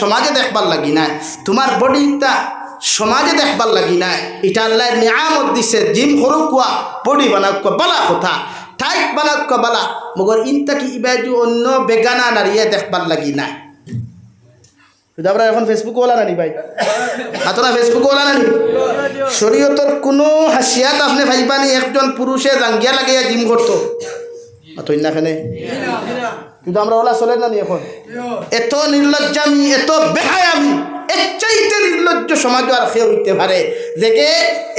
সমাজে দেখবার লাগি না, তোমার বডিটা সমাজে দেখবার লাগি না। এটা আল্লাহ নিয়ামত দিছে, জিম করো কুয়া বডি বানাও কুয়া বালা কথা, টাইট বানাও কুয়া বালা, মগর ইনটা কি ইবাজু অন্য বেগানা নারিয়ে দেখবার লাগি না। আমরা এখন ফেসবুক ওলা নানি ভাই, আপনারা ফেসবুক ওলা নানি, শরীয়তর কোনো হাসিয়াত আপনি ভাইবানি একজন পুরুষে জাঙ্গিয়া লাগাইয়া জিম করতো আতইনাখানে, কিন্তু আমরা ওলা চলে নানি এখন। এত নির্লজ্জামি, এত বেহায় আমি, এর চাইতে নির্লজ্জ সমাজ আর খেয়ে হইতে পারে যে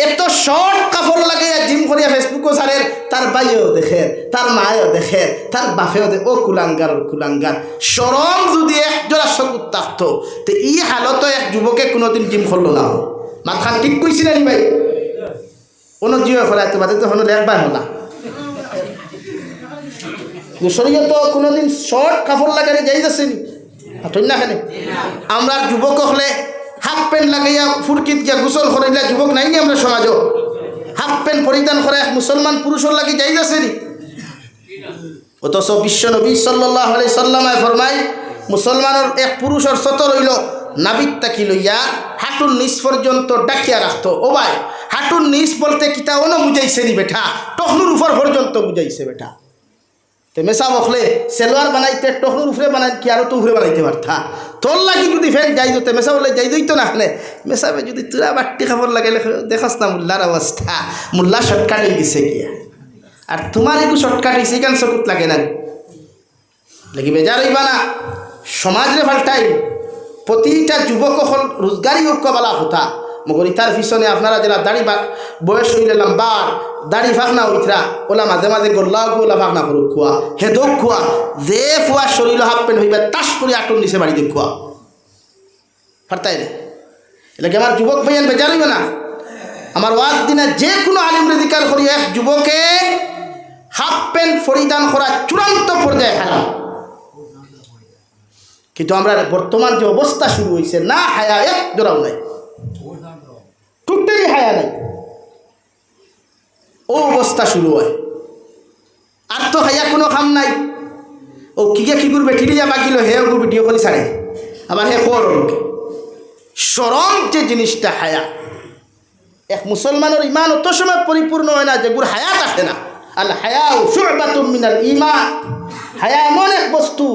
এত শর্ট কাপড় লাগাইয়া জিম করিয়া ফেসবুকও ছাড়ের, তার ভাইও দেখে, তার মায়েও দেখে, তার বাপেও দেখে, ও কুলাঙ্গার ও কুলাঙ্গার। সরম যদি একজোড়া চকুত থাকতো তো ই হালত এক যুবকে কোনোদিন জিম করলো না। মাথান ঠিক কইছি না ভাই, কোনো জিও ফেলাইতে পারে তো হলো একবার হলা শরীয়ত কোনোদিন শর্ট কাপড় লাগাই যাই যাচ্ছেনি আতইনাখানে। আমরা যুবক হলে হাফ প্যান্ট লাগাইয়া ফুরকিত গিয়া গোসল করাইলা যুবক নাই নি আমরা সমাজও, হাফ প্যান্ট পরিধান করে এক মুসলমান পুরুষের লাগি যাই যাচ্ছেনি। অথচ বিশ্ব নবী সাল্লাল্লাহু আলাইহি সাল্লামে ফরমায় মুসলমানের এক পুরুষের সতর হইল নাবিত তাকি লইয়া হাঁটুর নিচ পর্যন্ত ডাকিয়া রাখতো। ও ভাই, হাঁটুর নিচ বলতে কিতা অন বুঝাইছে নি বেঠা, টহনুর উপর পর্যন্ত বুঝাইছে বেঠা। তো মেসা বখলে সেলোয়ার বানাইতে টহনুর উপরে বানাই কি আরো তো উপরে বানাইতে পারতা, তোর লাগি যদি ফেন যাই দিতে মেসা বলে যাই দিত না হলে মেসাবে যদি তোরা বাট্টি খাবার লাগাইলে দেখাস না মোল্লার অবস্থা, মোল্লা শর্টকাট হয়ে গেছে গিয়া, আর তোমার একটু শর্টকাট হয়েছে কেন চকুত লাগে না লাগি বেজার হইবা না। সমাজরে ফাল্টাই প্রতিটা যুবক হল রোজগারি ঐক্য বলা হতা, মগর ইতার পিছনে আপনারা যারা দাড়ি বয়স হইলে লম্বার দাড়ি ফাঁকনা হইতরা ওলা মাঝে মাঝে গোল্লাও ওলা ফাঁকনা করুক খোয়া হেদক খোয়া যে ফুয়া শরীর হাফ প্যান্ট হইবে তাস করে আটন নিচে বাড়ি দিয়ে খোয়া ফারতাই না। এলাকে আমার যুবক ভাইয়ান বেজার হইবে না। আমার ওয়াজ দিনে যে কোনো আলিম রেজিকার করি এক যুবকে হাফ প্যান্ট পরিধান করা চূড়ান্ত পর্যায়ে হারাম, কিন্তু আমরা বর্তমান যে অবস্থা শুরু হয়েছে না হায়া এক জোড়াও নাই, টুকটাই হায়া নাই, ও অবস্থা শুরু হয়। আর তো হায়া কোনো কাম নাই, ও কিকে কি করবে ঠিলিয়া বাকিল হে ওকে ভিডিও করে ছাড়ে, আবার হে কর লোকে সরম যে জিনিসটা হায়া। এক মুসলমানের ইমান অত সময় পরিপূর্ণ হয় না যেগুলো হায়া থাকে না। আল হায়া শু'বাতুম মিনাল ঈমান, হায়া এমন এক বস্তু,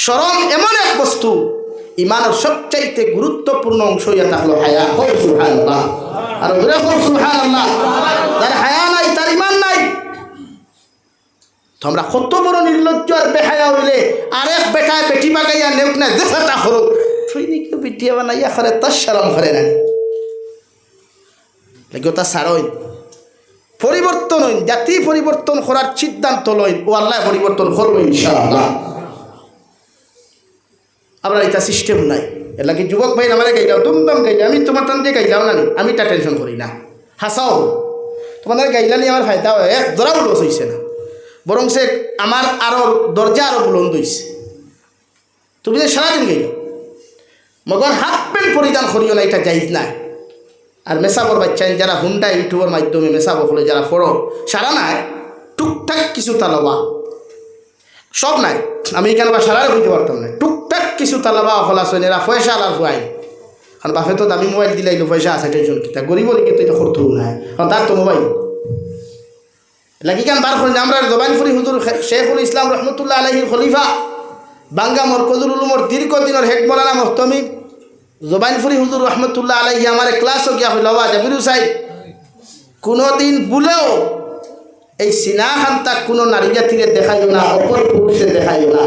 শরম এমন এক বস্তু, ইমানের সবচাইতে গুরুত্বপূর্ণ অংশ এটা হলো হায়া। সুবহানাল্লাহ, আর ওরে সুবহানাল্লাহ। যার হায়া নাই তার ইমান নাই। তোমরা কত বড় নির্লজ্জ আর বেহায়া হইলে আরেক বেটায় বেটি বাগাইয়া নেউক না দেখাটা হলো সৈনিক বিটিয়া বানাইয়া করে তার শরম করে না লাগে, তা সারই পরিবর্তন হইন, জাতি পরিবর্তন করার সিদ্ধান্ত লইন, ও আল্লাহ পরিবর্তন করবে ইনশাআল্লাহ। আমরা এটা সিস্টেম নাই। এর লাগে যুবক ভাই আমার গাইলাও দুমদম গাইলে আমি তোমার টান দিয়ে গাইলাও না, আমি তা টেনশন করি না, হাসাও তোমাদের গাইলা নিয়ে আমার ফায়দা হয়, এক দরাও লস হয়েছে না, বরং সে আমার আরও দরজা আরও বুলন্দ হয়েছে। তুমি যে সারাদিন গাইল মগর হাফ প্যান্ট পরিধান করিও না, এটা যাইজ নাই। আর মেসাবর বাচ্চা যারা হুন্ডা ইউটিউবের মাধ্যমে মেসাবর হলে যারা পড়ো সারা নাই, টুকটাক কিছু তালবা সব নাই, আমি এখানে বা সারা বুঝতে পারতাম না, টুকটাক কিছু তালাবা হল আসেন এরা পয়সা আলার হুয়াই, কারণ বাপে তো দামি মোবাইল দিলাইলো পয়সা আছে টেনশন কিতা গরিব কিন্তু এটা করতেও নাই, কারণ তার তো মোবাইল লাগি কান বার করেন। আমরা জবানপুরি হুজুর শেখুল ইসলাম রহমতুল্লাহ আলাইহির খলিফা বাঙ্গা মরকজুল উলুমর দীর্ঘদিনের হেড মৌলানা মুহতামিম জবানপুরি হুজুর রহমতুল্লাহ আলাইহি আমার ক্লাসও গিয়া হইল বা জাবিরু সাহেব কোনোদিন ভুলেও এই সিনা খান্তা কোনো নারী জাতিকে দেখাইও না, অপর পুরুষে দেখাইও না।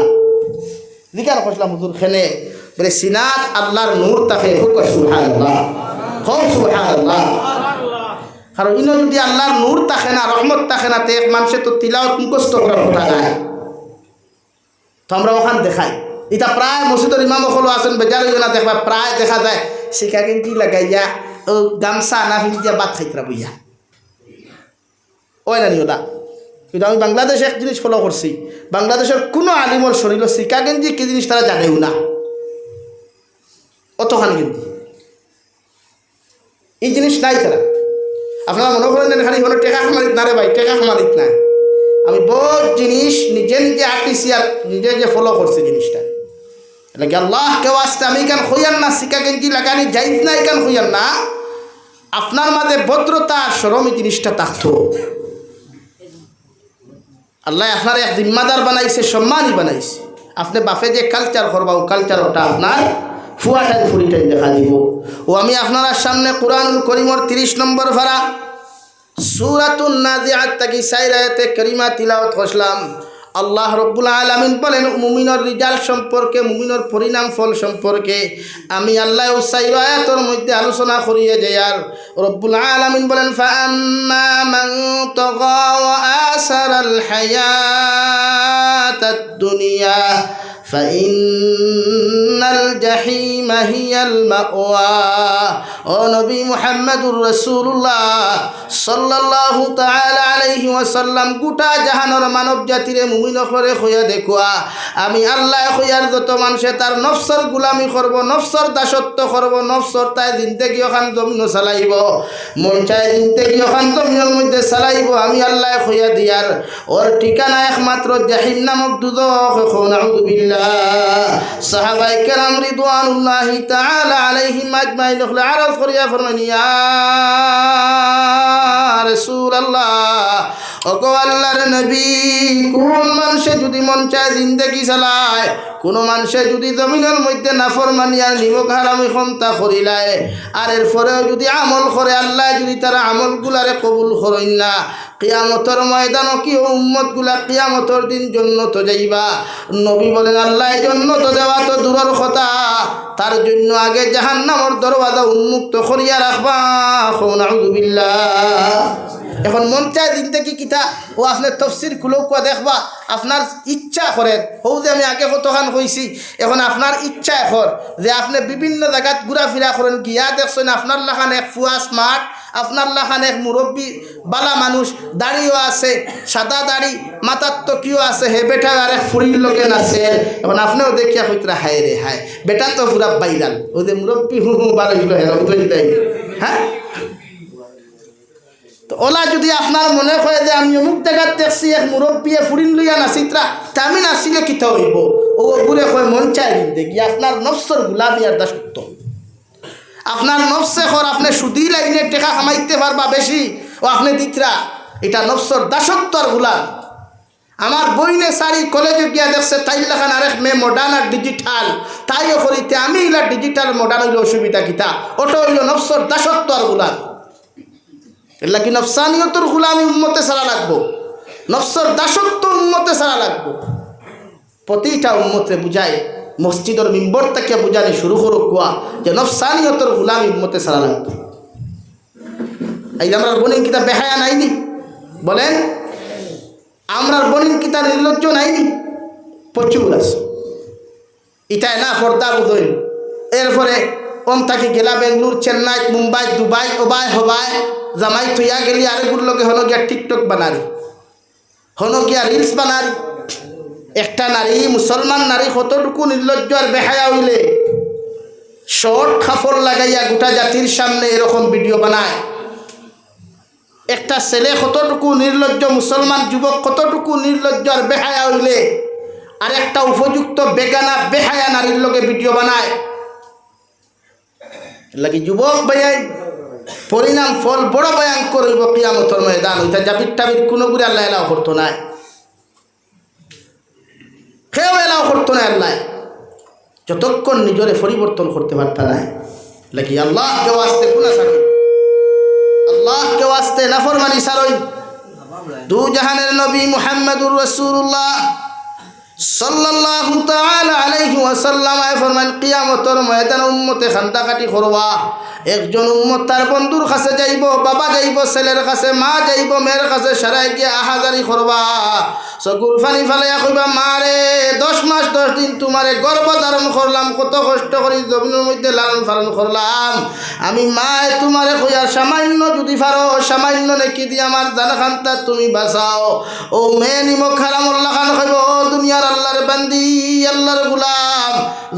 লিখার ফসলাম হুজুর খেনে বলে সিনাত আল্লাহর নূর তাকে হুক সুবহানাল্লাহ, খুব সুবহানাল্লাহ। কারণ ইনো যদি আল্লাহর নূর থাকে না, রহমত থাকে না, তে এক মানুষের তো তিলাওয়াত মুখস্থ করার কথা নাই। তো আমরা ওখান দেখাই এটা প্রায় মসজিদের ইমাম হলো আসেন বেজার হইও না, দেখবা প্রায় দেখা যায় শিখা গেঞ্জি লাগাইয়া ও গামছা না ফিরিয়া বাদ খাইতরা বইয়া ওই না নিওটা। কিন্তু আমি বাংলাদেশে এক জিনিস ফলো করছি, বাংলাদেশের কোনো আলিমর শরীর শিকা গেঞ্জি কি জিনিস তারা জানেও না, অতখান গেঞ্জি এই জিনিস নাই তারা। আপনারা মনে করেন খালি হলো টেকা খামারিত না রে ভাই, টেকা খামারিত নাই। আমি বহুত জিনিস নিজে নিজে আর্টিসি আর নিজে নিজে ফলো করছি জিনিসটা। লাগে আল্লাহ কেউ আসতে আমি কেন হইয়ান না শিকা গেঞ্জি লাগানি যাইজ না এখান হইয়ান না আপনার মাঝে ভদ্রতা শরম এই জিনিসটা থাকতো আল্লাহ আপনার এক জিম্মাদার বানাইছে সম্মানই বানাইছে আপনি বাপে যে কালচার করবা ও কালচার ওটা আপনার ফুয়াটাই ফুরিটাই দেখা দিব ও আমি আপনার সামনে কুরআনুল করিমর 30 নম্বর ভাড়া সূরাতুন নাজিআত থেকে 4 আয়াতে কারিমা তিলাওয়াত করলাম আল্লাহ রব্বুল আলামিন বলেন মুমিনের রিজাল্ট সম্পর্কে মুমিনের পরিণাম ফল সম্পর্কে আমি আল্লাহ ও 4 আয়াতের মধ্যে আলোচনা করিয়ে যাই আর রব্বুল আলামিন বলেন ফাআম্মা মান তাগা ওয়া আসারাল হায়াতাদ দুনিয়া ফাইন্নাল জাহিমা হিয়াল মাওয়া ও নবী মুহাম্মদুর রাসূলুল্লাহ সাল্লাল্লাহু তাআলা আলাইহি ওয়াসাল্লাম গোটা জাহানের মানব জাতিরে মুমিন করে হইয়া দেখুয়া আমি আল্লাহ হইয়ার যত মানুষে তার নফসর গোলামি করব নফসর দাসত্ব করব নফসর তাই জিন্দেগি ওখান জমিন চালাইব মন চায় জিন্দেগি ওখান জমিনের মধ্যে চালাইব আমি আল্লাহ হইয়া দিয়ার ওর ঠিকানা একমাত্র জাহিম নামক দুজখ নাউযু বিল্লাহ সাহাবায়ে কেরাম রিদওয়ানুল্লাহি তাআলা আলাইহিম আজমাইন আরজ করিয়া ফরমান ইয়া রাসূলুল্লাহ ওগো আল্লাহর নবী কোন মানুষে যদি মন চায় জিন্দেগি চালায় কোন মানুষে যদি জমিনের মধ্যে নাফরমানি আর নিমক হারামি ক্ষমতা করিলায় আর এরপরেও যদি আমল করে আল্লাহ যদি তারা আমলগুলারে কবুল করেন না কিয়ামতের ময়দানও কি উম্মতগুলা কিয়ামতের দিন জান্নাতে যাইবা নবী বলেন আল্লাহ জান্নাতে দেওয়া তো দূরের কথা তার জন্য আগে জাহান্নামের দরওয়াজা উন্মুক্ত করিয়া রাখবা নাউযু বিল্লাহ এখন মন চায় জিন্দেগি কিতা ও আপনার তফসির খুলেও কুয়া দেখবা আপনার ইচ্ছা করেন হৌ যে আমি আগে কতখান কইছি এখন আপনার ইচ্ছা এখন যে আপনি বিভিন্ন জায়গাত ঘুরাফিরা করেন গিয়া দেখছেন আপনার লাখান এক ফুয়া স্মার্ট আপনার লাখান এক মুরব্বী বালা মানুষ দাড়িও আছে সাদা দাড়ি মাথার তকিও আছে হে বেটা আর এক ফুরির লোকেন আছে এখন আপনিও দেখিয়া কইতরা হায় রে হায় বেটা তো পুরা বাইরাল ও যে মুরব্বী বারো কিলো হ্যাঁ তো ওলা যদি আপনার মনে হয় যে আমি অমুক জায়গাত দেখছি এক মুরব্বী ফুরিন লইয়া নাচিত্রা তা আমি নাচিলে কিতা হইব ও ঘুরে কয় মন চাই দেখি আপনার নফসর গুলামি আর দাসত্ব আপনার নফসে খর আপনি সুদি লাইনে টেকা কামাইতে পারবা বেশি ও আপনি দিতরা এটা নফসর দাসত্ব আর গুলাম আমার বইনে সারি কলেজে গিয়া দেখছে তাইর লেখান আরেক মেয়ে মডার্ন আর ডিজিটাল তাইও করিতে আমি ইলা ডিজিটাল মডার্ন হইলে অসুবিধা কিতা ওটা হইল নফসর দাসত্ব আর গুলাম এলা কি নফসানিয়তর গুলামি উম্মতে সারা লাগবো নফসর দাসত্ব উম্মতে সারা লাগবো প্রতিটা উম্মতে বুঝায় মসজিদের মিম্বর থেকে বুঝানি শুরু করো কুয়া যে নফসানিয়তর গুলামি উম্মতে সারা লাগবো এই যে আমরা বনিন কিতা বেহায়া নাইনি বলেন আমরা বনিন কিতা নির্লজ্জ নাইনি প্রচুর আছে ইটাই না পর্দা বুঝইন এরপরে ওম থাকি গেলা বেঙ্গলুর চেন্নাই মুম্বাই দুবাই ওবাই হবাই জামাই থইয়া গেলি আরেগুর লগে হনো গিয়া টিকটক বানারি হনো গিয়া রিলস বানারি একটা নারী মুসলমান নারী কতটুকু নির্লজ্জ আর বেহায়া হইলে শর্ট খাফর লাগাইয়া গোটা জাতির সামনে এরকম ভিডিও বানায় একটা ছেলে কতটুকু নির্লজ্জ মুসলমান যুবক কতটুকু নির্লজ্জ আর বেহায়া হইলে আর একটা উপযুক্ত বেগানা বেহায়া নারীর লগে ভিডিও বানায় লাগি যুবক ভাইয়াই পরিণাম ফল বড় ভয়ঙ্কর হইব কিয়ামতের ময়দান ওইটা জাবির টাবির কোনো গুড়ি আল্লাহ এলাও করতো না কেউ এলাও করতো না আল্লাহ যতক্ষণ নিজরে পরিবর্তন করতে পারত না লাগি আল্লাহ কেউ আসতে গুনাহ ছাড়ই আল্লাহ কেউ আসতে নাফরমানি ছাড়ই দু জাহানের নবী মুহাম্মদুর রাসূলুল্লাহ সাল্লাল্লাহু তাআলা আলাইহি ওয়াসাল্লাম ফরমান কিয়ামতের ময়দানে উম্মতে খান্দাকাটি করবা একজন উম্মত তার বন্ধুর কাছে যাইব বাবা যাইব ছেলের কাছে মা যাইব মেয়ের কাছে সারাই গিয়ে আহাজারি করবা চকুর পানি ফালাইয়া কইবা মারে 10 মাস 10 দিন তোমারে গর্ভ ধারণ করলাম কত কষ্ট করি জমিনের মধ্যে লালন পালন করলাম আমি মায় তোমারে কইয়া সামান্য যদি পারো সামান্য নেকি দিয়ে আমার জানাখানটা তুমি বাঁচাও ও মেয়ে নিমক হারামুল্লাহ খান কইব ও দুনিয়ার আল্লাহর বান্দি আল্লাহর গোলাম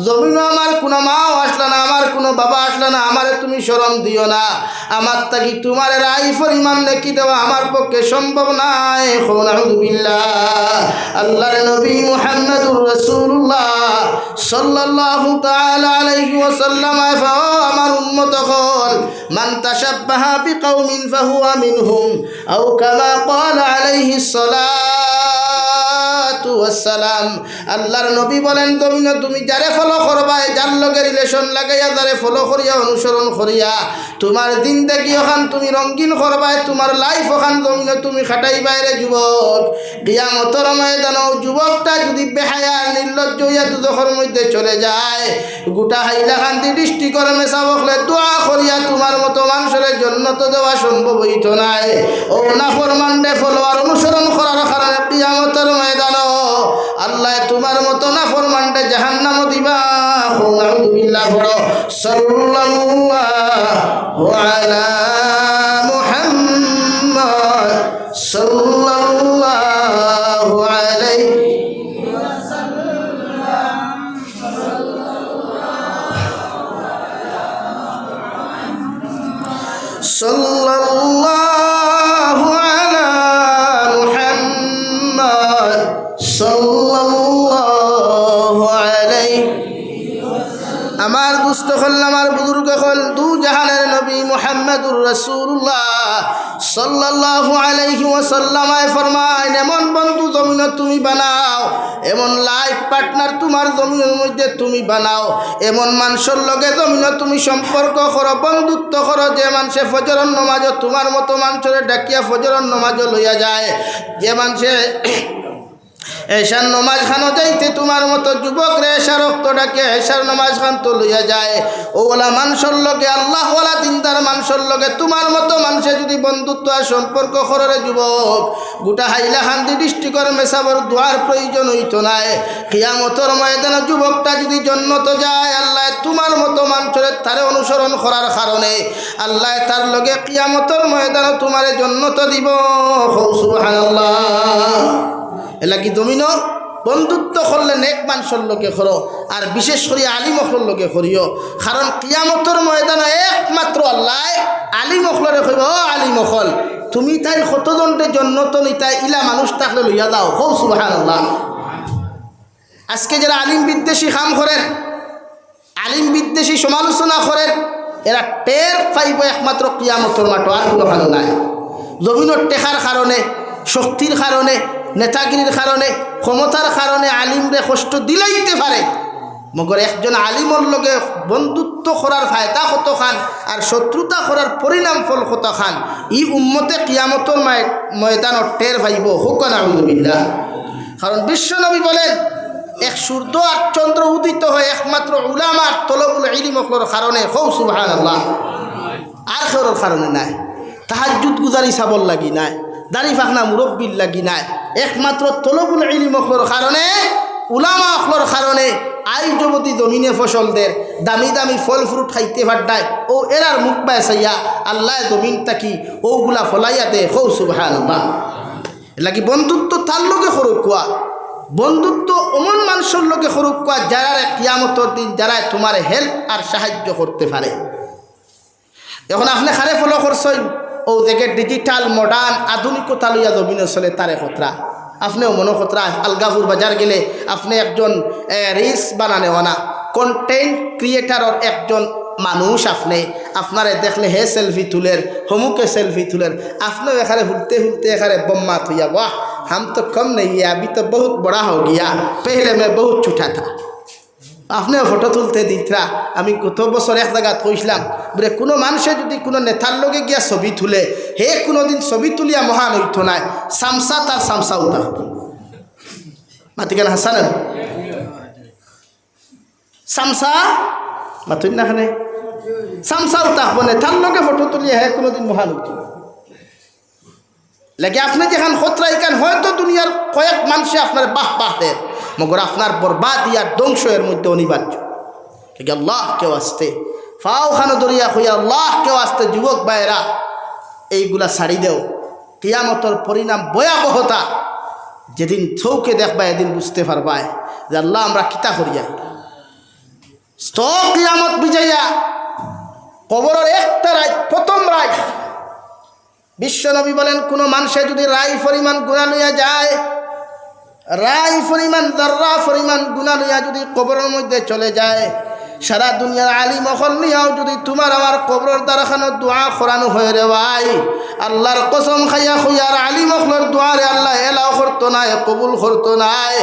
জমিনও আমার কোনো মাও আসলা না আমার কোনো বাবা আসলা না আমারে তুমি তুমি শরম দিও না। আমার তাকি তোমার রাই পরিমাণ নেকি দেওয়া আমার পক্ষে সম্ভব নাই। নাউযুবিল্লাহ। আল্লাহর নবী মুহাম্মদুর রাসূলুল্লাহ সাল্লাল্লাহু তাআলা আলাইহি ওয়াসাল্লাম আমার উম্মত হল মান তাশাব্বাহা বিকাউমিন ফাহুয়া মিনহুম আও কামা ক্বালা আলাইহিস সালাতু ওয়াস সালাম। আল্লাহর নবী বলেন তুমি যারে ফলো করবা, যার লগে রিলেশন লাগাইয়া যারে ফলো করিয়া অনুসরণ করিয়া তোমার জিন্দেগি ওখান তুমি রঙিন করবা, তোমার লাইফ ওখান তুমি খাটাই বাইরে যুবক। কিয়ামতের ময়দানে যুবকটা যদি বেহায়া নির্লজ্জ হইয়া দুজখের মধ্যে চলে যায়, গোটা হাইলাকান্দি ডিস্ট্রিক্টের মেসা বকলে দোয়া করিয়া তোমার মতো মানুষের জন্য তো দেওয়া সম্ভব হইত নাই। ও নাফরমানরে ফলোয়ার অনুসরণ করার কারণে কিয়ামতের ময়দানে আল্লাহ তোমার মতো নাফরমানরে জাহান্নাম দিবা। নাউযুবিল্লাহ। সাল্লাল্লাহু আলা মুহাম্মদ সাল্লাল্লাহু আলাইহি সাল্লাল্লাহু আলা মুহাম্মদ সাল্লাল্লাহু আলাইহি। আমার দুস্থ হল, আমার বুজুর্গ হল, দু জাহানের নবী মুহাম্মদুর রাসূলুল্লাহ সাল্লাল্লাহু আলাইহি ওয়াসাল্লাম ফরমায়, এমন বন্ধু জমিনে তুমি বানাও, এমন লাইফ পার্টনার তোমার জমিনের মধ্যে তুমি বানাও, এমন মানুষের লগে জমিনে তুমি সম্পর্ক করো, বন্ধুত্ব করো, যে মানুষে ফজরের নামাজও তোমার মতো মানুষের ডাকিয়া ফজরের নামাজও লইয়া যায়, যে মানুষে এশার নমাজ খানো যাইতে তোমার মতো যুবক রে এশার রক্ত ডাকে এশার নমাজ খান তো লইয়া যায়। ওলা মানুষের লগে আল্লাহওয়ালা দিনদার মানুষের লগে তোমার মতো মানুষে যদি বন্ধুত্ব আর সম্পর্ক করে যুবক, গোটা হাইলাকান্দি ডিস্ট্রিক্টের মেসাবর দোয়ার প্রয়োজন হইতো নাই। কিয়ামতের ময়দানে যুবকটা যদি জন্নত যায়, আল্লাহ তোমার মতো মানুষের তারে অনুসরণ করার কারণে আল্লাহ তার লগে কিয়ামতের ময়দানে তোমারে জন্নত দিব। সুবহানাল্লাহ। এলা কি দমিনো বন্ধুত্ব করলে নেক মানুষের লোকে করো, আর বিশেষ করে আলিম অখলর লোকে করিও, কারণ কিয়ামতের ময়দানে একমাত্র আল্লাহ আলিম অখলরে কইব, ও আলিম অখল তুমি তাই কতজনটে জন্নত নিতাই ইলা মানুষ থাকলে লইয়া যাও। হৌ সুবহানাল্লাহ। আজকে যারা আলিম বিদ্বেষী কাম করেন, আলিম বিদ্বেষী সমালোচনা করেন, এরা টের পাইব একমাত্র কিয়ামতের মাঠ, আর কোনো ভালো নাই। জমিনের টেকার কারণে, শক্তির কারণে, নেতাগিরির কারণে, ক্ষমতার কারণে আলিমরে কষ্ট দিলাইতে পারে, মগর একজন আলিমর লগে বন্ধুত্ব করার ফায়দা কত খান আর শত্রুতা করার পরিণাম ফল কত খান, ই উম্মতে কিয়ামতের ময়দানত টের পাইব। হুকুম আলহামদুলিল্লাহ। কারণ বিশ্বনবী বলেন, এক সূর্য আর চন্দ্র উদিত হয় একমাত্র উলামার তলবুল ইলম অকলর কারণে। হৌ সুবহানাল্লাহ। আর কারোর কারণে নাই। তাহাজ্জুদ গুজারি সাবল লাগি নাই, দাড়ি ফাখনা মুরব্বির লাগি নাই, একমাত্র তলবুল ইলম অকলর কারণে, উলামা অকলর কারণে আই যুবতী জমিনে ফসলদের দামি দামি ফল ফ্রুট খাইতে পারডায়, ও এরার মুখ পায় চাইয়া আল্লাহ জমিন তাকি ওগুলা ফলাইয়া দে। হৌ সুবহানাল্লাহ। লাগি বন্ধুত্ব তার লগে সরু কোয়া, বন্ধুত্ব অমন মানুষের লগে সরু কোয়া যারা কিয়ামতের দিন যারা তোমার হেল্প আর সাহায্য করতে পারে। এখন আপনি খারে ফলো করছেন, ও দেখে ডিজিটাল মডার্ন আধুনিকতা লইয়া জমিনে চলে তারে খতরা, আপনিও মনে খতরা। আলগাপুর বাজার গেলে আপনি একজন রিলস বানানে না, কন্টেন্ট ক্রিয়েটারের একজন মানুষ, আপনি আপনারে দেখলে হে সেলফি তুলের, হমুকে সেলফি তুলের, আপনিও এখানে হুলতে হুলতে এখানে বম্মা থইয়া, वाह हम तो कम नहीं है, अभी तो बहुत बड़ा हो गया, पहले मैं बहुत छोटा था। আপনি ফটো তুলতে দিতরা, আমি কত বছর এক জায়গা কইছিলাম বলে কোনো মানুষে যদি কোনো নেতার লগে গিয়া ছবি তুলে, হে কোনোদিন ছবি তুলিয়া মহান হইতো নাই, সামসা তার সামসা উঠাব মাতিকেন হাসানেন সামসা মাতুন না খানে সামসা উঠাব নেতার লগে ফটো তুলিয়া হে কোনোদিন মহান হইতো লাগে। আপনি যেখান খতরাই কান হয়তো দুনিয়ার কয়েক মানুষে আপনার বাহ বাহ দেয়, মগর আপনার বরবাদ ইয়ার ধ্বংস এর মধ্যে অনিবার্য। আল্লাহ কেউ আসতে ফাও খানো দরিয়া হইয়া আল্লাহ কেউ আসতে, যুবক ভাইয়েরা এইগুলা ছাড়ি দেও। কিয়ামতের পরিণাম ভয়াবহতা যেদিন চৌকে দেখবা এদিন বুঝতে পারবা যে আল্লাহ আমরা কিতা করিয়া। কিয়ামত বিজাইয়া কবরের একটা রাত, প্রথম রাত বিশ্বনবী বলেন কোন মানুষে যদি রাই পরিমাণ গুনাহ লইয়া যায়, রাই পরিমাণ যাররা পরিমাণ গুনাহ লইয়া যদি কবরের মধ্যে চলে যায়, সারা দুনিয়ার আলিম অকল নিয়াও যদি তোমার আমার কবরের দ্বারাখানো দোয়া করানো হয়ে রে ভাই, আল্লাহর কসম খাইয়া খুইয়ার আলিম অকলের দোয়ারে আল্লাহ এলাও করতো নাই, কবুল করতো নাই।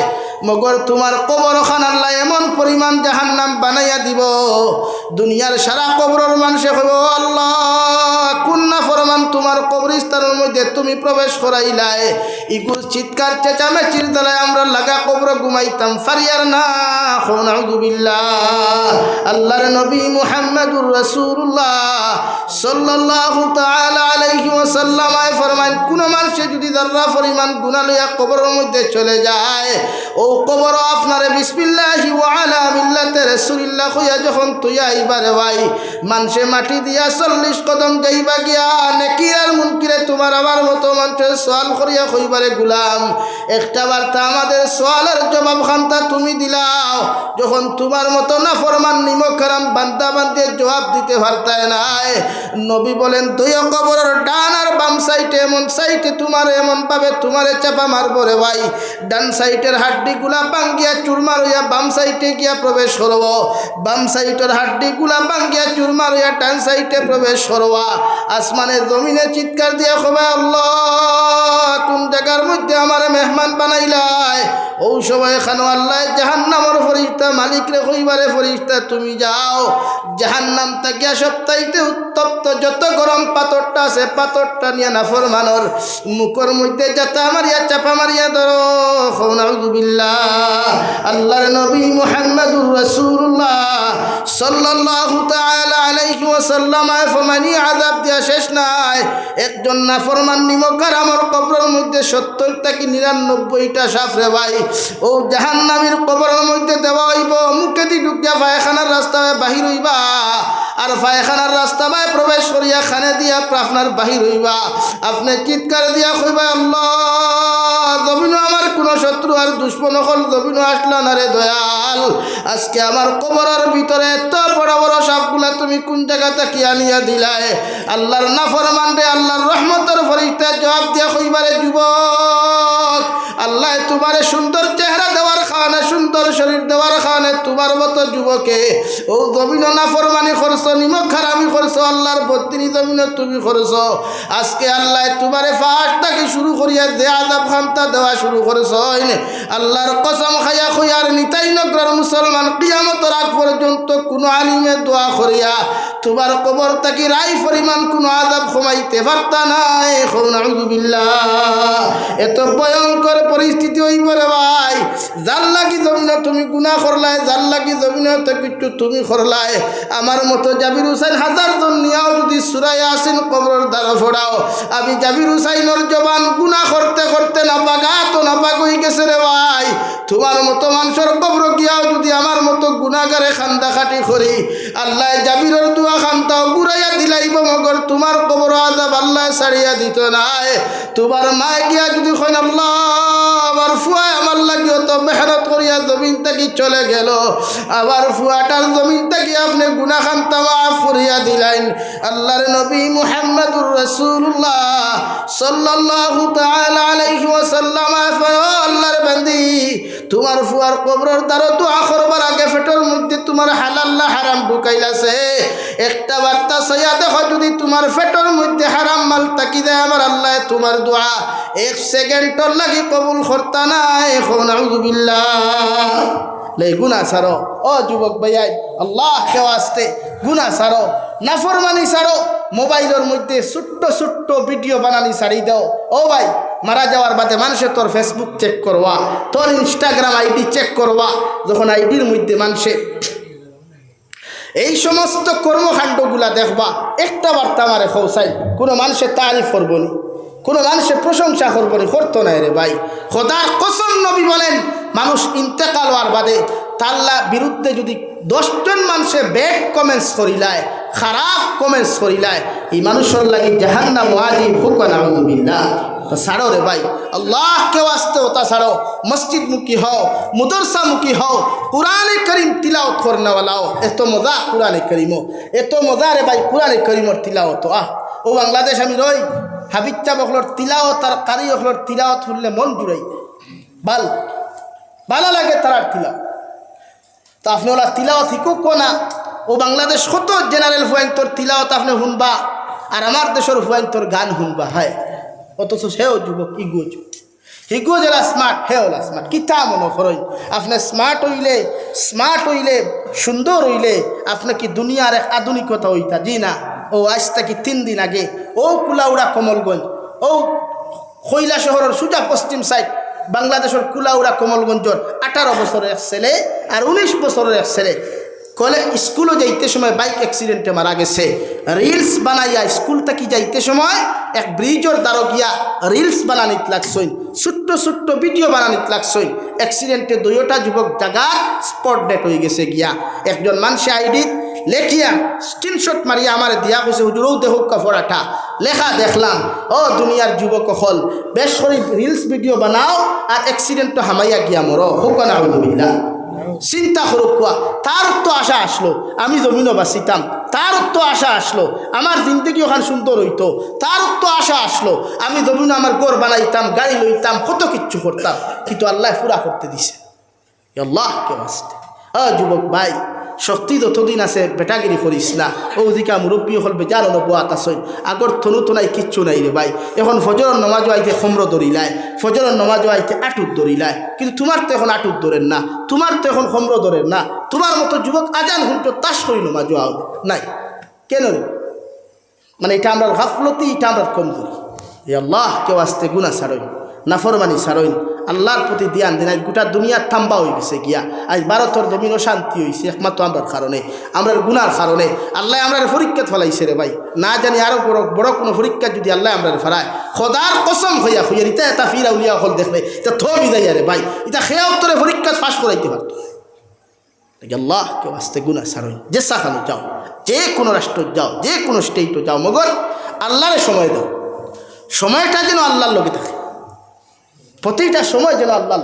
মগর তোমার কবর খান আল্লাহ এমন পরিমাণ জাহান্নাম বানাইয়া দিব, দুনিয়ার সারা কবরের মানুষে কইব আল্লাহ কোন না ফরমান তোমার কবরস্থানের মধ্যে তুমি প্রবেশ করাইলাই। ইগুর চিৎকার চেঁচামেচির দ্বারায় আমরা লাগা কবরে ঘুমাইতাম ফারিয়ার না। নাউযুবিল্লাহ। আল্লাহর নবী মুহাম্মদুর রাসূলুল্লাহ সাল্লাল্লাহু তাআলা আলাইহি ওয়াসাল্লাম ফরমান কোন মানুষে যদি যাররা পরিমাণ গুনাহ লইয়া কবরের মধ্যে চলে যায়, ও কবর আপনারে বিসমিল্লাহি ওয়া আলা মিল্লাতি রাসূলিল্লাহ কইয়া যখন তুইয়া আইবারে ভাই, মানুষে মাটি দিয়া 40 কদম যাইবা গিয়া নেকির আর মুনকিরে তোমার আমার মতো মানুষের সওয়াল করিয়া কইবারে গুলাম একটা বার্তা আমাদের সওয়ালের জবাব খান্তা তুমি দিলাও, যখন তোমার মতো না ফরমান নিমক হারাম বান্দা বান্দির জবাব দিতে পারতায় নাই। নবী বলেন তুই কবরের ডান আর বাম সাইডে এমন সাইডে তোমার এমন ভাবে তোমারে চাপা মারবো রে ভাই, ডান সাইডের হাড্ডিগুলা ভাঙ্গিয়া চুরমার হইয়া বাম সাইডে গিয়া প্রবেশ করব, বাম সাইডের হাড্ডিগুলা ভাঙ্গিয়া চুরমার হইয়া ডান সাইডে প্রবেশ করবা। আসমানে জমিনে চিৎকার দিয়া কবে আল্লাহ কোন জায়গার মধ্যে আমার মেহমান বানাইলাই। ও সময় খানো আল্লাহ জাহান্নামের ফরিস্তা মালিক রে কইবারে ফরিস্তা তুমি যাও জাহান্নাম তাকিয়া সপ্তাহিতে উত্তপ্ত যত গরম পাথরটা আছে পাথরটা নিয়ে নাফরমানোর মুখের মধ্যে যাতা মারিয়া চাপা মারিয়া ধরো। নাউযুবিল্লাহ। আল্লাহর নবী মুহাম্মদুর রাসূলুল্লাহ সাল্লাল্লাহু তাআলা আলাইহি ওয়াসাল্লাম ফরমানি আযাব দিয়া শেষ নাই। একজন নাফরমান নিমকার আমার কবরের মধ্যে 70 থেকে 99টা সাপ রে ভাই, ও জাহান্নামীর কবরের মধ্যে দেওয়া হইব। মুখে দি ঢুকিয়া পায়খানার রাস্তায় বাহির হইবা, আর পায়খানার রাস্তায় প্রবেশ করিয়া খানে দিয়া আপনার বাহির হইবা। আপনি চিৎকার দিয়া কইবা আল্লাহ জমিন আমার কোন শত্রু আর দুশ্মন হল জমিন আসলা না রে দয়াল, আজকে আমার কবরের ভিতরে এত বড় বড় সাপগুলা তুমি কোন জায়গা থেকে আনিয়া দিলাই। আল্লাহর নাফরমান রে আল্লাহর রহমতের ফরিস্তা জবাব দিয়া কইবারে যুবক আল্লাহ তোমারে সুন্দর চেহারা দেওয়ার খানে সুন্দর শরীর দেওয়ার খানে তোমার মতো যুবকে ও জমিন নাফরমানি করছো, নিমক হারামি করছো, আল্লাহর বত্তিনি জমিন তুমি করছো। আজকে আল্লাহ তোমারে ফাঁস থেকে শুরু করিয়া যে আযাব খান্তা দেওয়া শুরু করছো, আল্লাহর কসম খাইয়া খুইয়ার নিতাই নগর মুসলমান কিয়ামতের আগ পর্যন্ত কোনো আলিমে দোয়া করিয়া তোমার কবর থেকে রাই পরিমাণ কোনো আযাব কমাইতে পারতা নাই। নাউযুবিল্লাহ। এত ভয়ঙ্কর পরিস্থিতি হইব রে ভাই, যার লাগি জমিন তুমি গুনাহ করলাই, যার লাগি জমিন তো কিছু তুমি করলাই। আমার মতো জাবির হুসাইন হাজার জন নিয়াও যদি সূরা ইয়াসিন কবরের দ্বারা ফোড়াও, আমি জাবির হুসাইনের জবান গুনাহ করতে করতে নাপাকা তো নাপাক হয়ে গেছে রে ভাই। তোমার মতো মানুষের কবর গিয়াও যদি আমার মতো গুনাহগারে খান্দা খাটি করি, আল্লাহ জাবিরের দোয়া খান্তাও ঘুরাইয়া দিলাইব, মগর তোমার কবর আযাব আল্লাহ ছাড়িয়া দিত নাই। তোমার মা গিয়া যদি কইন আল্লাহ আমার ফুয়ায় আমার লাগিও তো মেহনত করিয়া জমিন থেকে চলে গেল, আবার ফুয়াটার জমিন থেকে আপনি গুনাহ খান্তা মাফ করিয়া দিলেন। আল্লাহর নবী মুহাম্মদুর রাসূলুল্লাহ সাল্লাল্লাহু তাআলা আলাইহি ওয়াসাল্লাম আল্লাহর বান্দি তোমার ফুয়ার কবরের দ্বারা দোয়া করবার আগে পেটের মধ্যে তোমার হালাল না হারাম ঢুকাইলাছে, একটা বার্তা সইয়া দেখো যদি তোমার পেটের মধ্যে হারাম মাল তাকি দেয় আমার আল্লাহ তোমার দোয়া 1 সেকেন্ডর লাগি কবুল করতা না। নাউযুবিল্লাহ। গুনাহ ছাড়ো ও যুবক ভাইয়াই, আল্লাহ কেউ আসতে গুনাহ ছাড়ো, নাফরমানি ছাড়ো, মোবাইলের মধ্যে ছোট্ট ছোট্ট ভিডিও বানানি ছাড়ি দাও। ও ভাই মারা যাওয়ার বাদে মানুষে তোর ফেসবুক চেক করবা, তোর ইনস্টাগ্রাম আইডি চেক করবা, যখন আইডির মধ্যে মানুষে এই সমস্ত কর্মকাণ্ডগুলা দেখবা, একটা বার্তা আমারে খৌসাই কোনো মানুষের তারিফ করবো নি, কোনো মানুষের প্রশংসা করবো নি, করতো না রে ভাই। খোদার কসম নবী বলেন মানুষ ইন্তেকাল হওয়ার বাদে তাল্লা বিরুদ্ধে যদি 10 জন মানুষে ব্যাড কমেন্টস করিলায়, খারাপ কমেন্টস করিলায়, এই মানুষের লাগি জাহান্নাম ওয়াজিব হুক। নাউযুবিল্লাহ। তো ছাড়ো রে ভাই, আল্লাহকে ওয়াস্তে ওটা ছাড়ো, মসজিদ মুখী হও, মুদরসা মুখী হও, কোরআনে করিম তিলাওয়াত করনেওয়ালাও। এত মজা কোরআনে করিমও, এত মজা রে ভাই কোরআনে করিমর তিলাওয়াত। ও বাংলাদেশ আমি রই, হাবিচ্চা বকলর তিলাওয়াত আর কারি বকলর তিলাওয়াত শুনলে মন জুড়াই ভালো লাগে তারার তিলাওয়াত। তো আপনি ওলা তিলাওয়াত শিকুক না। ও বাংলাদেশ কত জেনারেল ফুয়াইন্তর তিলাওয়াত আপনি শুনবা, আর আমার দেশের ফুয়াইন্তর গান শুনবা। হয় অথচ সেও যুবক হিগো যারা স্মার্ট, হে ওলা স্মার্ট। কিতা মনে করেন আপনি স্মার্ট হইলে সুন্দর হইলে আপনি কি দুনিয়ার এক আধুনিকতা হইতা? জি না। ও আজ থেকে 3 দিন আগে ও কুলাউড়া কমলগঞ্জ, ও কৈলা শহরের সোজা পশ্চিম সাইড বাংলাদেশের কুলাউড়া কমলগঞ্জর 18 বছরের এক ছেলে আর 19 বছরের এক ছেলে স্কুলে যাইতে সময় বাইক অ্যাক্সিডেন্টে মারা গেছে। রিলস বানাইয়া স্কুল থেকে যাইতে সময় এক ব্রিজের দ্বারা গিয়া রিলস বানানিত লাগছইন, ছোট্ট ছোট্ট ভিডিও বানানিত লাগছইন। অ্যাক্সিডেন্টে 2টা যুবক জায়গা স্পট ডেট হয়ে গেছে গিয়া। একজন মানুষে আইডি লেখিয়া স্ক্রিনশট মারিয়া আমার দিয়া কইছে, হুজুরও দেখুক কাপড়াটা লেখা দেখলাম, ও দুনিয়ার যুবক হল বেশ করে রিলস ভিডিও বানাও আর অ্যাক্সিডেন্ট হামাইয়া গিয়া মরো হুকানা আলহামদুলিল্লাহ। চিন্তা করুক কোয়া, তার তো আশা আসলো আমি জমিনও বাঁচিতাম, তার তো আশা আসলো আমার জিন্দগি ওখান সুন্দর হইতো, তার তো আশা আসলো আমি জমিনও আমার গোর বানাইতাম, গাড়ি লইতাম, কত কিচ্ছু করতাম, কিন্তু আল্লাহ পুরা করতে দিছে। আল্লাহকে বাঁচতে যুবক ভাই, শক্তি যতদিন আছে বেটাগিরি করিস না। ও দিকা মুরব্বী হল বেজার অনুবাত আসইন, আগর থনু তো নাই কিচ্ছু নাই রে ভাই। এখন ফজরের নমাজও আইতে খমর দরিলায়, ফজরের নমাজও আইতে আটুর দরিলায়, কিন্তু তোমার তো এখন আটুর ধরেন না, তোমার তো এখন খমর ধরেন না। তোমার মতো যুবক আজান হুন্টো তাস করি নমাজও আও নাই কেন রে? মানে এটা আমরা গাফলতি, এটা আমরা কমজোরি। আল্লাহ কেউ আসতে গুণা ছাড়ইন, নাফরমানি ছাড়ইন, আল্লাহর প্রতি ধ্যান দিন। আজ গোটা দুনিয়ার থাম্বা হয়ে গেছে গিয়া, আজ ভারতের জমিনও শান্তি হয়েছে একমাত্র আমরার কারণে, আমরার গুনার কারণে। আল্লাহ আমরার পরীক্ষা ফেলাইছে রে ভাই, না জানি আরো বড় কোনো পরীক্ষা যদি আল্লাহ আমরার ফেলায়, খোদার কসম হইয়া হইয়া ইতা এটা ফিরা উলিয়া হল দেখলে এটা থো বিদায় রে ভাই, এটা খেয়ে উত্তরে পরীক্ষা পাশ করাইতে পারত। আল্লাহ কেউ আসতে গুণা ছাড়ইন, যে সাখানো যাও, যে কোনো রাষ্ট্র যাও, যে কোনো স্টেটও যাও, মগর আল্লাহরে সময় দাও, সময়টা যেন আল্লাহর লগে থাকে, প্রতিটা সময় যেন আল্লাহ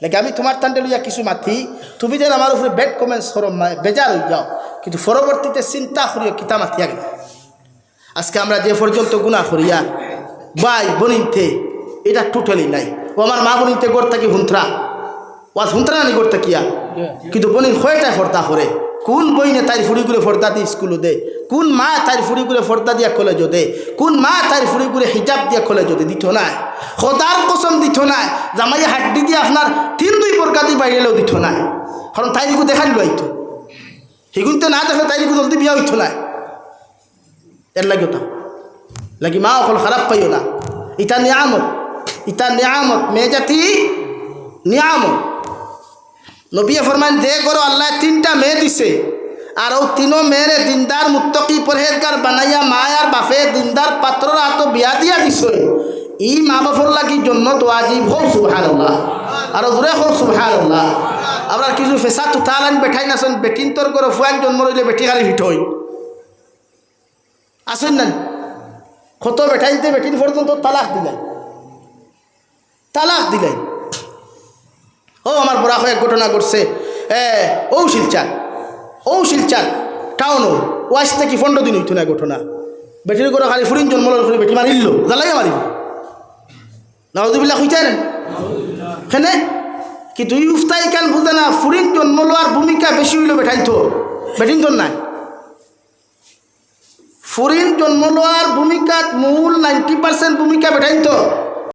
লাগে। আমি তোমার তান্ডে লইয়া কিছু মাথি, তুমি যেন আমার উপরে ব্যাড কমেন্টস করো, বেজার হয়ে যাও, কিন্তু পরবর্তীতে চিন্তা করিও কিতা মাথি আগে। আজকে আমরা যে পর্যন্ত গুণা করিয়া ভাই বনিতে এটা টোটালি নাই। ও আমার মা বনিতে গড় থাকি হুন্ত্রা, ওয়াজ হুন্ত্রা নানি গড় থাকিয়া, কিন্তু বনিন কয়টায় ফর্দা করে, কোন বইনে তাই ফুড়িগুলো ফর্দা দিয়ে স্কুলে দে, কোন মা তাই ফুড়িগুলো ফর্দা দিয়া কলেজও দে, কোন মা তাই ফুড়িগুলো হিজাব দিয়া কলেজও দে, দিত না। খোদার কসম দিত না, জামাই হাড্ডি দিয়ে আপনার 3-2 প্রকার দিয়ে বাইরেলেও দিত না, কারণ তাইরিকু দেখাই লইতো, সেগুনতে না দেখলে তাইরিকু জলদি বিয়া হইত না। এর লাগে ওটা লাগি মা অকল খারাপ পাইও না, ইটা নিয়ামত, ইটা নিয়ামত, মেয়ে জাতি নিয়ামত। নবিয়ে ফরমান যে করো আল্লাহ 3টা মেয়ে দিছে, আর ও 3 মেয়েরে দিনদার মুত্তকি পরহেজগার বানাইয়া মায়ার বাপে দিনদার পাত্রর হাত বিয়া দিয়া দিছে। ই মা বাপর লাগি জন্য তো আজিব হোক সুবহানাল্লাহ, আর জোরে হোক সুবহানাল্লাহ। আপনার কিছু ফেসা তুথালান বেঠাই নাচন, বেটিন তোর করে ফুয়ান জন্ম রইলে বেটি খালি হিট হই আসেন না, কত বেঠাইতে বেটিন পর্যন্ত তালাক দিলাই। ও আমার বড় এক ঘটনা ঘটছে, ও শিলচার টাউনও ওয়াইস থেকে 15 দিন হইতো না ঘটনা। বেটির করে খালি ফুরিন জন্মলার করে বেটি মারিল, জ্বালাই মারিল, নাউযুবিল্লাহ হইতেন এখানে কি দুই উফতাই কেন বুঝে না? ফুরিন জন্ম লওয়ার ভূমিকা বেশি হইল বেঠাইতো, বেটিন জন নাই। ফুরিন জন্ম লওয়ার ভূমিকা মূল 90% ভূমিকা বেঠাইতো।